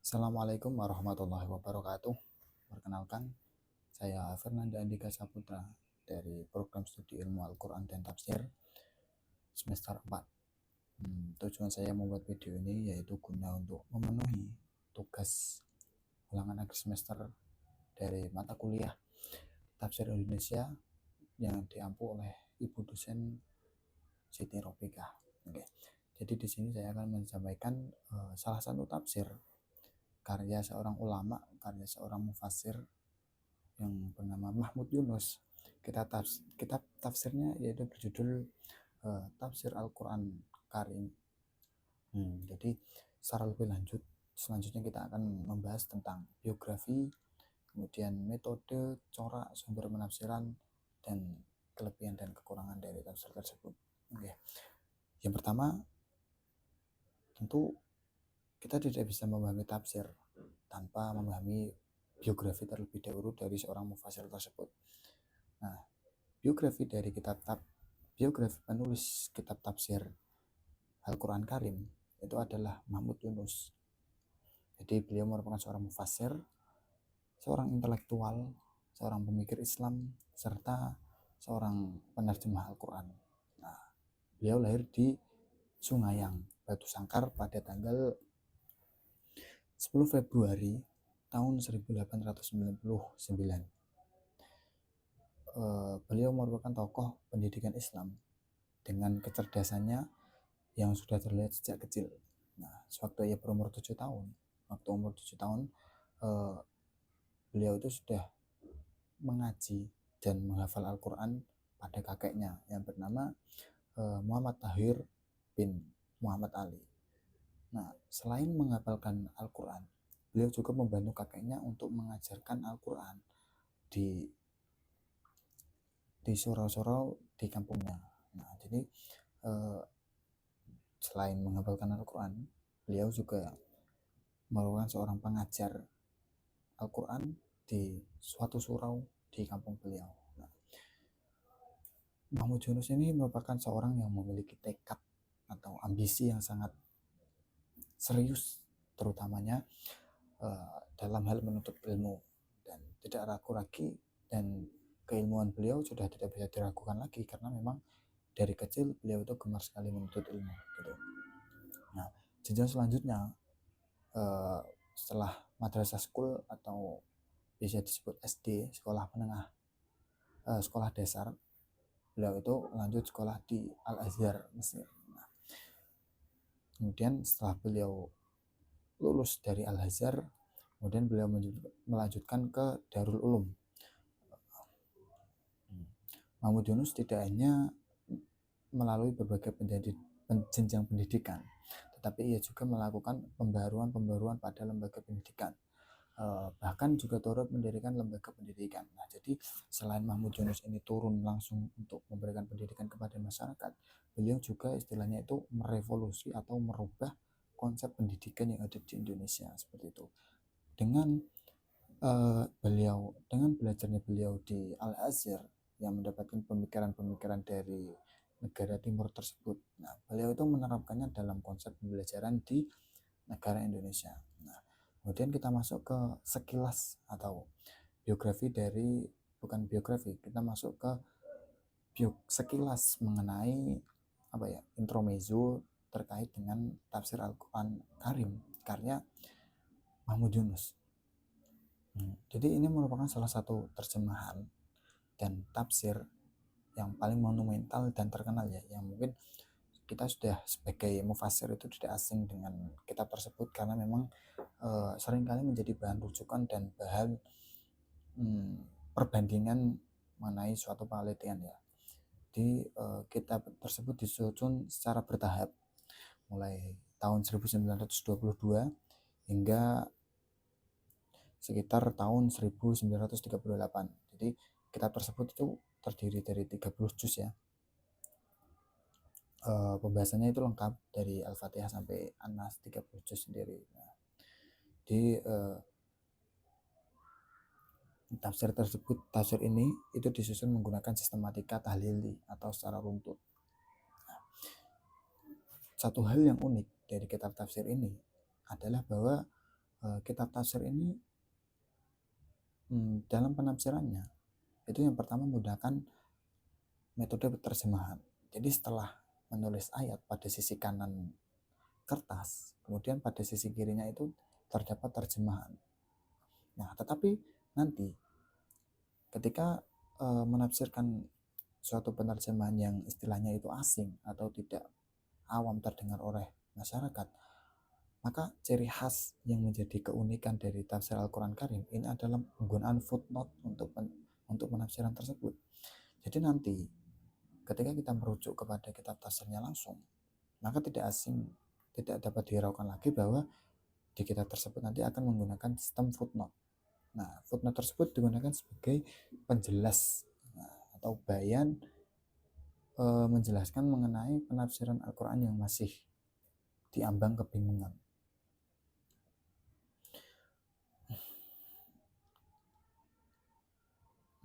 Assalamualaikum warahmatullahi wabarakatuh. Perkenalkan, saya Fernanda Andika Saputra dari program studi ilmu Al-Quran dan Tafsir semester 4. Tujuan saya membuat video ini yaitu guna untuk memenuhi tugas ulangan akhir semester dari mata kuliah Tafsir Indonesia yang diampu oleh Ibu dosen Siti Robika. Oke. Jadi di sini saya akan menyampaikan salah satu tafsir karya seorang ulama, karya seorang mufassir yang bernama Mahmud Yunus. Kitab tafsirnya yaitu berjudul Tafsir Al-Quran Karim. Jadi secara lebih lanjut, selanjutnya kita akan membahas tentang biografi, kemudian metode, corak, sumber penafsiran, dan kelebihan dan kekurangan dari tafsir tersebut. Oke. Yang pertama, tentu kita tidak bisa memahami tafsir tanpa memahami biografi terlebih dahulu dari seorang mufassir tersebut. Nah, biografi penulis kitab tafsir Al-Quran Karim itu adalah Mahmud Yunus. Jadi beliau merupakan seorang mufassir, seorang intelektual, seorang pemikir Islam, serta seorang penerjemah Al-Quran. Nah, beliau lahir di Sungayang, Batu Sangkar pada tanggal 10 Februari tahun 1899. Beliau merupakan tokoh pendidikan Islam dengan kecerdasannya yang sudah terlihat sejak kecil. Nah, sewaktu ia berumur 7 tahun, beliau itu sudah mengaji dan menghafal Al-Quran pada kakeknya yang bernama Muhammad Tahir bin Muhammad Ali. Nah, selain menghafalkan Al-Quran, beliau juga membantu kakeknya untuk mengajarkan Al-Quran di surau-surau di kampungnya. Nah, jadi selain menghafalkan Al-Quran, beliau juga merupakan seorang pengajar Al-Quran di suatu surau di kampung beliau. Nah, Mahmud Yunus ini merupakan seorang yang memiliki tekad atau ambisi yang sangat serius, terutamanya dalam hal menuntut ilmu, dan tidak ragu lagi, dan keilmuan beliau sudah tidak bisa diragukan lagi karena memang dari kecil beliau itu gemar sekali menuntut ilmu gitu. Nah, jenjang selanjutnya setelah madrasah school atau bisa disebut SD, sekolah menengah, sekolah dasar, beliau itu lanjut sekolah di Al-Azhar, Mesir. Nah, kemudian setelah beliau lulus dari Al-Azhar, kemudian beliau melanjutkan ke Darul Ulum. Mahmud Yunus tidak hanya melalui berbagai jenjang pendidikan, tetapi ia juga melakukan pembaruan pada lembaga pendidikan. Bahkan juga turut mendirikan lembaga pendidikan. Nah, jadi selain Mahmud Yunus ini turun langsung untuk memberikan pendidikan kepada masyarakat, beliau juga istilahnya itu merevolusi atau merubah konsep pendidikan yang ada di Indonesia seperti itu. Dengan belajarnya beliau di Al-Azhar yang mendapatkan pemikiran-pemikiran dari negara timur tersebut. Nah, beliau itu menerapkannya dalam konsep pembelajaran di negara Indonesia. Nah, kemudian kita masuk ke sekilas atau kita masuk ke sekilas mengenai intermezzo terkait dengan tafsir Al-Quran Karim karya Mahmud Yunus. Jadi ini merupakan salah satu terjemahan dan tafsir yang paling monumental dan terkenal ya, yang mungkin kita sudah sebagai mufassir itu tidak asing dengan kitab tersebut karena memang seringkali menjadi bahan rujukan dan bahan perbandingan mengenai suatu penelitian ya. Di kitab tersebut disusun secara bertahap mulai tahun 1922 hingga sekitar tahun 1938. Jadi kitab tersebut itu terdiri dari 30 juz ya. Pembahasannya itu lengkap dari Al-Fatihah sampai An-Nas, 30 juz sendiri. Nah, di tafsir ini itu disusun menggunakan sistematika tahlili atau secara runtut. Nah, satu hal yang unik dari kitab tafsir ini adalah bahwa kitab tafsir ini dalam penafsirannya itu yang pertama menggunakan metode terjemahan. Jadi setelah menulis ayat pada sisi kanan kertas, kemudian pada sisi kirinya itu terdapat terjemahan. Nah, tetapi nanti ketika menafsirkan suatu penerjemahan yang istilahnya itu asing atau tidak awam terdengar oleh masyarakat, maka ciri khas yang menjadi keunikan dari tafsir Al-Quran Karim ini adalah penggunaan footnote untuk penafsiran tersebut. Jadi nanti ketika kita merujuk kepada kitab tafsirnya langsung, maka tidak dapat dihiraukan lagi bahwa di kitab tersebut nanti akan menggunakan sistem footnote. Nah, footnote tersebut digunakan sebagai penjelas atau bayan menjelaskan mengenai penafsiran Al-Quran yang masih diambang kebingungan.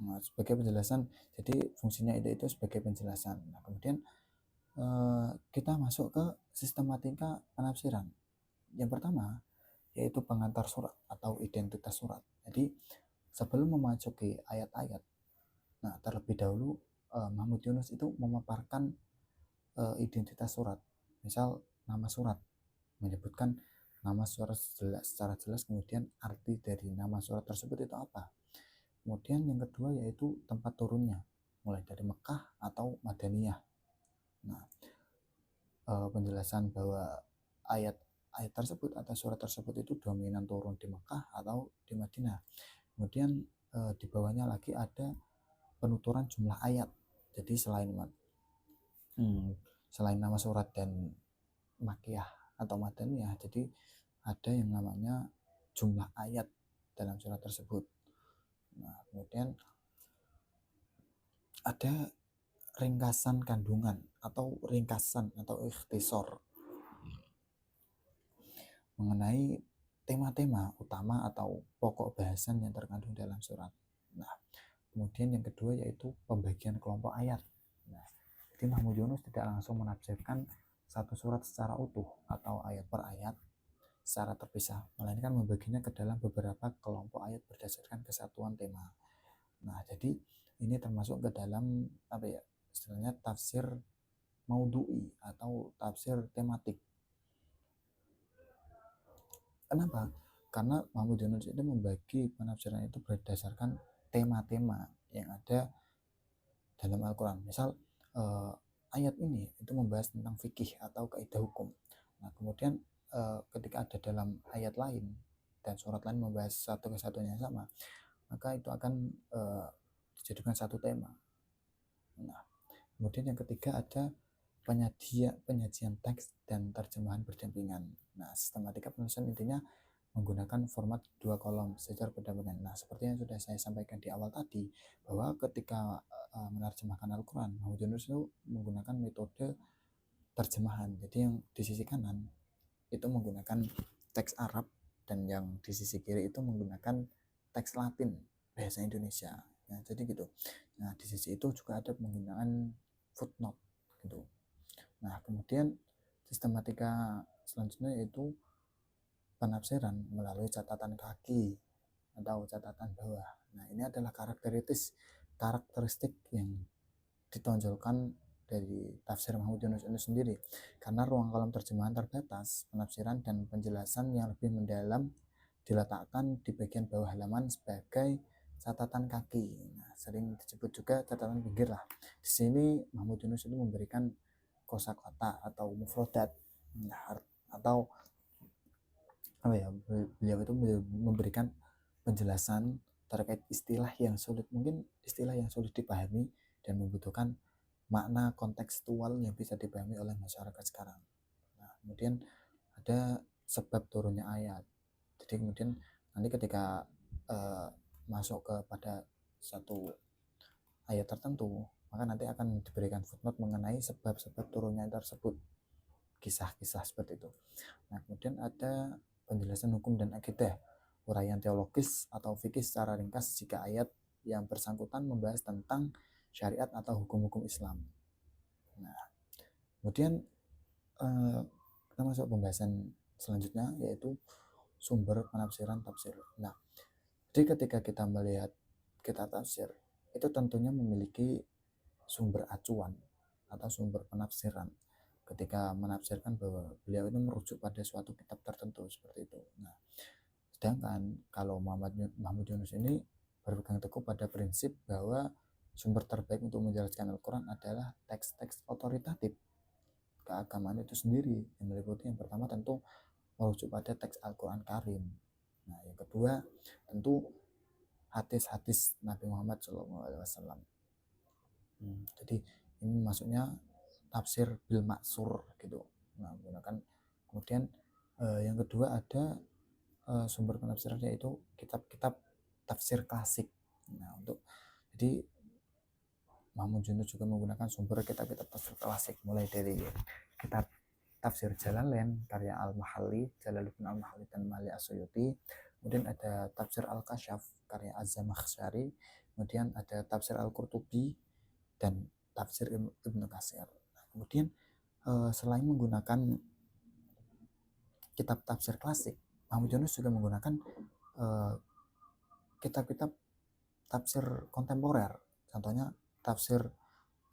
Nah, sebagai penjelasan, jadi fungsinya itu sebagai penjelasan. Nah, kemudian kita masuk ke sistematika penafsiran. Yang pertama yaitu pengantar surat atau identitas surat. Jadi sebelum memasuki ayat-ayat, nah terlebih dahulu Mahmud Yunus itu memaparkan identitas surat. Misal nama surat, menyebutkan nama surat secara jelas, kemudian arti dari nama surat tersebut itu apa. Kemudian yang kedua yaitu tempat turunnya, mulai dari Mekah atau Madaniyah. Nah, penjelasan bahwa ayat tersebut atau surat tersebut itu dominan turun di Mekah atau di Madinah. Kemudian di bawahnya lagi ada penuturan jumlah ayat. Jadi selain nama surat dan Makkiyah atau Madaniyah, jadi ada yang namanya jumlah ayat dalam surat tersebut. Nah, kemudian ada ringkasan kandungan atau ringkasan atau ikhtisor mengenai tema-tema utama atau pokok bahasan yang terkandung dalam surat. Nah, kemudian yang kedua yaitu pembagian kelompok ayat. Nah, jadi Mahmud Yunus tidak langsung menafsirkan satu surat secara utuh atau ayat per ayat secara terpisah, melainkan membaginya ke dalam beberapa kelompok ayat berdasarkan kesatuan tema. Nah, jadi ini termasuk ke dalam istilahnya tafsir maudhu'i atau tafsir tematik. Kenapa? Karena Mahmud Yunus itu membagi penafsiran itu berdasarkan tema-tema yang ada dalam Al-Quran. Misal ayat ini itu membahas tentang fikih atau kaidah hukum. Nah, kemudian ketika ada dalam ayat lain dan surat lain membahas satu kesatuan yang sama, maka itu akan dijadikan satu tema. Nah, kemudian yang ketiga ada penyajian teks dan terjemahan berdampingan. Nah, sistematika penulisan intinya menggunakan format 2 kolom secara berdampingan. Nah, seperti yang sudah saya sampaikan di awal tadi, bahwa ketika menerjemahkan Al-Quran, Mahmud Yunus itu menggunakan metode terjemahan. Jadi yang di sisi kanan itu menggunakan teks Arab dan yang di sisi kiri itu menggunakan teks Latin bahasa Indonesia. Nah, jadi gitu. Nah, di sisi itu juga ada penggunaan footnote gitu. Nah, kemudian sistematika selanjutnya yaitu penafsiran melalui catatan kaki atau catatan bawah. Nah, ini adalah karakteristik yang ditonjolkan dari tafsir Mahmud Yunus ini sendiri, karena ruang kolom terjemahan terbatas, penafsiran dan penjelasan yang lebih mendalam diletakkan di bagian bawah halaman sebagai catatan kaki. Nah, sering disebut juga catatan pinggir lah. Di sini Mahmud Yunus itu memberikan kosakata atau mufrodat, nah, atau beliau itu memberikan penjelasan terkait mungkin istilah yang sulit dipahami dan membutuhkan makna kontekstual yang bisa dipahami oleh masyarakat sekarang. Nah, kemudian ada sebab turunnya ayat. Jadi kemudian nanti ketika masuk kepada satu ayat tertentu, maka nanti akan diberikan footnote mengenai sebab-sebab turunnya tersebut, kisah-kisah seperti itu. Nah, kemudian ada penjelasan hukum dan akidah, uraian teologis atau fikih secara ringkas jika ayat yang bersangkutan membahas tentang syariat atau hukum-hukum Islam. Nah, kemudian kita masuk pembahasan selanjutnya yaitu sumber penafsiran tafsir. Nah, jadi ketika kita melihat kitab tafsir, itu tentunya memiliki sumber acuan atau sumber penafsiran ketika menafsirkan bahwa beliau ini merujuk pada suatu kitab tertentu seperti itu. Nah, sedangkan kalau Muhammad Yunus ini berpegang teguh pada prinsip bahwa sumber terbaik untuk menjelaskan Al-Quran adalah teks-teks otoritatif keagamaan itu sendiri, yang meliputi yang pertama tentu merujuk pada teks Al-Quran Karim. Nah, yang kedua tentu hadis-hadis Nabi Muhammad SAW. Jadi ini maksudnya tafsir bil maksur gitu. Nah, menggunakan kemudian yang kedua ada sumber penafsiran yaitu kitab-kitab tafsir klasik. Nah, jadi Muhammad Yunus juga menggunakan sumber kitab-kitab tafsir klasik mulai dari kitab tafsir Jalalain karya Al-Mahalli, Jalaluddin Al-Mahalli dan Mali As-Suyuti. Kemudian ada tafsir Al-Kasyaf karya Az-Zamakhsyari. Kemudian ada tafsir Al-Qurtubi dan tafsir Ibnu Katsir. Nah, kemudian selain menggunakan kitab tafsir klasik, Muhammad Yunus juga menggunakan kitab-kitab tafsir kontemporer. Contohnya tafsir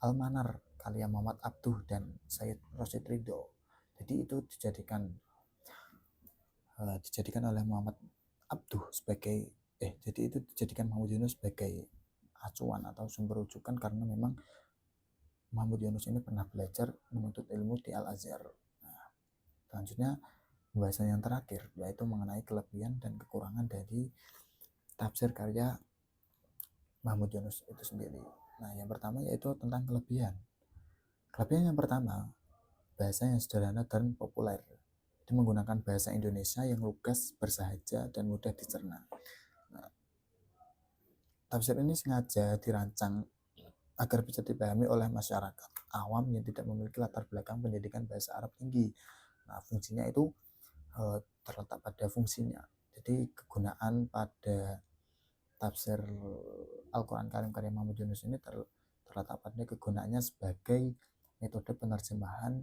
Al-Manar karya Muhammad Abduh dan Sayyid Rasyid Ridho. Jadi itu dijadikan oleh Muhammad Abduh jadi itu dijadikan Muhammad Yunus sebagai acuan atau sumber rujukan karena memang Muhammad Yunus ini pernah belajar menuntut ilmu di Al-Azhar. Nah, selanjutnya pembahasan yang terakhir yaitu mengenai kelebihan dan kekurangan dari tafsir karya Muhammad Yunus itu sendiri. Nah, yang pertama yaitu tentang kelebihan. Kelebihan yang pertama, bahasa yang sederhana dan populer. Itu menggunakan bahasa Indonesia yang lugas, bersahaja, dan mudah dicerna. Nah, tafsir ini sengaja dirancang agar bisa dipahami oleh masyarakat awam yang tidak memiliki latar belakang pendidikan bahasa Arab tinggi. Nah, fungsinya itu terletak pada fungsinya. Jadi kegunaan pada tafsir Al-Quran Karim karya Muhammad Yunus ini terletak pada kegunaannya sebagai metode penerjemahan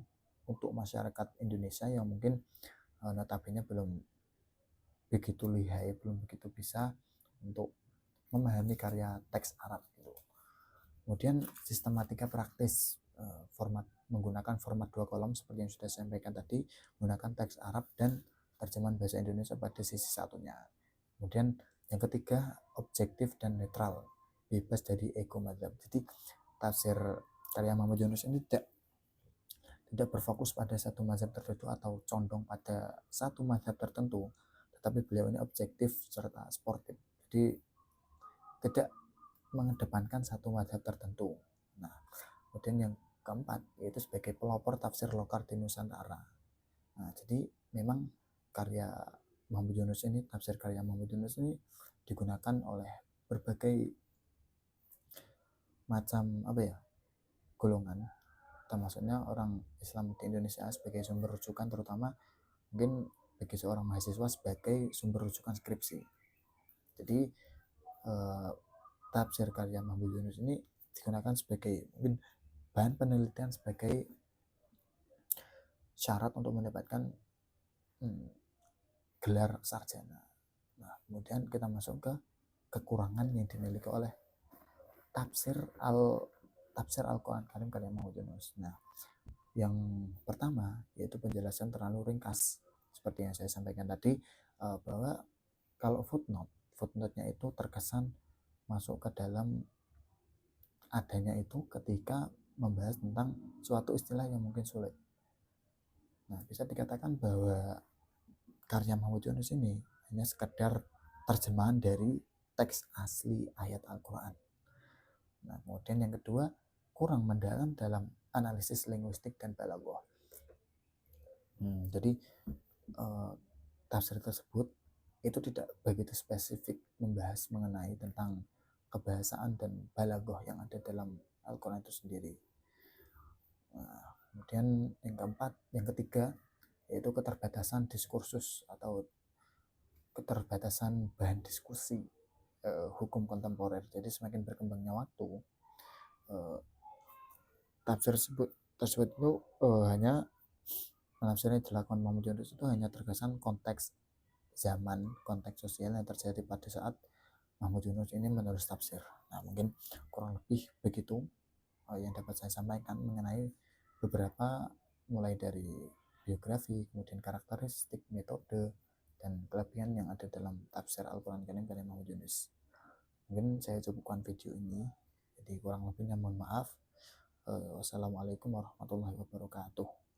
untuk masyarakat Indonesia yang mungkin notabene belum begitu lihai, belum begitu bisa untuk memahami karya teks Arab gitu. Kemudian sistematika praktis, menggunakan format 2 kolom seperti yang sudah saya sampaikan tadi, menggunakan teks Arab dan terjemahan bahasa Indonesia pada sisi satunya. Kemudian yang ketiga, objektif dan netral, bebas dari ego mazhab. Jadi tafsir karya Muhammad Yunus ini tidak berfokus pada satu mazhab tertentu atau condong pada satu mazhab tertentu, tetapi beliau ini objektif serta sportif. Jadi tidak mengedepankan satu mazhab tertentu. Nah, kemudian yang keempat yaitu sebagai pelopor tafsir lokal di Nusantara. Nah, jadi memang karya Muhammad Yunus ini, tafsir karya Muhammad Yunus ini digunakan oleh berbagai macam golongan, termasuknya orang Islam di Indonesia sebagai sumber rujukan, terutama mungkin bagi seorang mahasiswa sebagai sumber rujukan skripsi. Jadi tafsir karya Muhammad Yunus ini digunakan sebagai mungkin bahan penelitian sebagai syarat untuk mendapatkan gelar sarjana. Nah, kemudian kita masuk ke kekurangan yang dimiliki oleh tafsir Al-Quran Karim karya Muhammad Yunus. Nah, yang pertama yaitu penjelasan terlalu ringkas. Seperti yang saya sampaikan tadi, bahwa kalau footnote-nya itu terkesan masuk ke dalam adanya itu ketika membahas tentang suatu istilah yang mungkin sulit. Nah, bisa dikatakan bahwa karya Muhammad Yunus ini hanya sekedar terjemahan dari teks asli ayat Al-Quran. Nah, kemudian yang kedua, kurang mendalam dalam analisis linguistik dan balaghah. Jadi tafsir tersebut itu tidak begitu spesifik membahas mengenai tentang kebahasaan dan balaghah yang ada dalam Al-Quran itu sendiri. Nah, kemudian yang ketiga yaitu keterbatasan diskursus atau keterbatasan bahan diskusi hukum kontemporer. Jadi semakin berkembangnya waktu, tafsir tersebut itu hanya penafsiran yang dilakukan Muhammad Yunus itu hanya terkesan konteks zaman konteks sosial yang terjadi pada saat Mahmud Yunus ini menulis tafsir. Nah, mungkin kurang lebih begitu yang dapat saya sampaikan mengenai beberapa, mulai dari biografi, kemudian karakteristik, metode, dan kelebihan yang ada dalam tafsir Al-Quran Karim dari Mahmud Yunus. Mungkin saya cukupkan video ini, jadi kurang lebihnya mohon maaf. Wassalamualaikum warahmatullahi wabarakatuh.